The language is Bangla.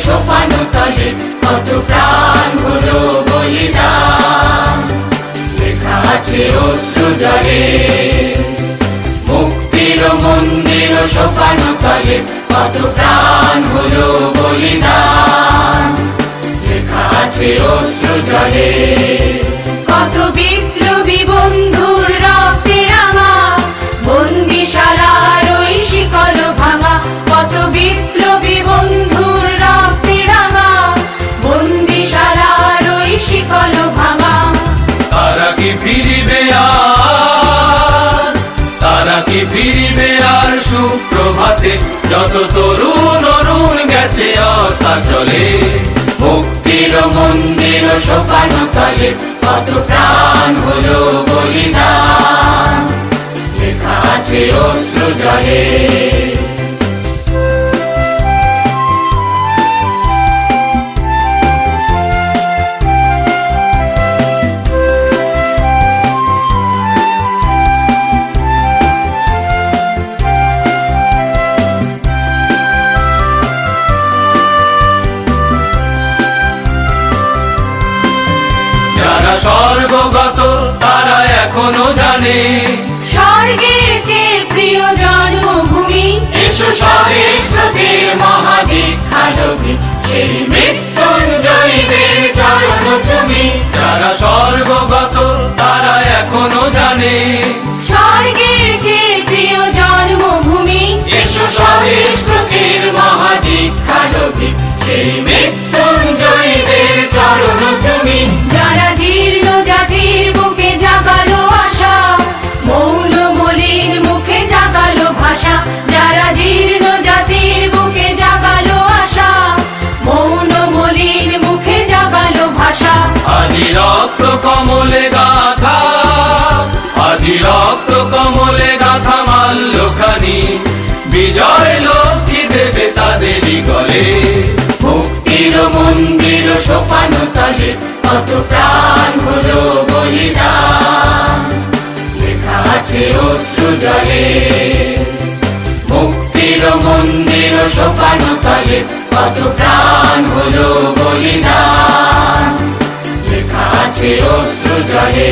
সোপানো তলে কত প্রাণ হলো বলিদান। লেখা আছে অশ্রু জলে মুক্তির মন্দির সোপানো তলে কত প্রাণ হলো বলিদান। লেখা আছে অশ্রু জলে কত বিপ্লবী বন্ধুর রক্তে রাঙা বন্দিশালার ওই শিকল ভাঙা। কত বিপ্লবী বন্ধুর রক্তে রাঙা বন্দিশালার ওই শিকল ভাঙা। তারা কি ফিরিবে আর, তারা কি ফিরিবে আর সুপ্রভাতে, যত তরুণ অরুণ গেছে অস্তাচলে। মুক্তির মন্দির সোপানো তলে কত প্রাণ হলো বলিদান। লেখা আছে অশ্রু জলে স্বর্গগত তারা এখনো জানে স্বর্গের চেয়ে প্রিয় জন্মভূমি। এসো স্বদেশ ব্রতের মহাদীক্ষালোভী সেই মৃত্যুঞ্জয়ীদের চরণ চুমি। যারা স্বর্গগত তারা এখনো জানে স্বর্গের চেয়ে প্রিয় জন্মভূমি। এসো স্বদেশ ব্রতের মহাদীক্ষালোভী সেই মৃত্যুঞ্জয়ীদের চরণ চুমি। যারা জীর্ণ জাতির বুকে জাগালো আশা মৌন মলিন মুখে জাগালো ভাষা। যারা জীর্ণ জাতির বুকে জাগালো আশা মৌন মলিন মুখে জাগালো ভাষা। আজি রক্ত কমলে গাথা, আজি রক্ত কমলে গাথা মাল্যখানি, বিজয় লক্ষ্মী দেবে তাদেরই গলে। মুক্তির মন্দির সোপানো তলে কত প্রাণ হলো বলিদান। লেখা আছে অশ্রু জলে মুক্তির মন্দির সোপানো তলে কত প্রাণ হলো বলিদান। লেখা আছে অশ্রু জলে।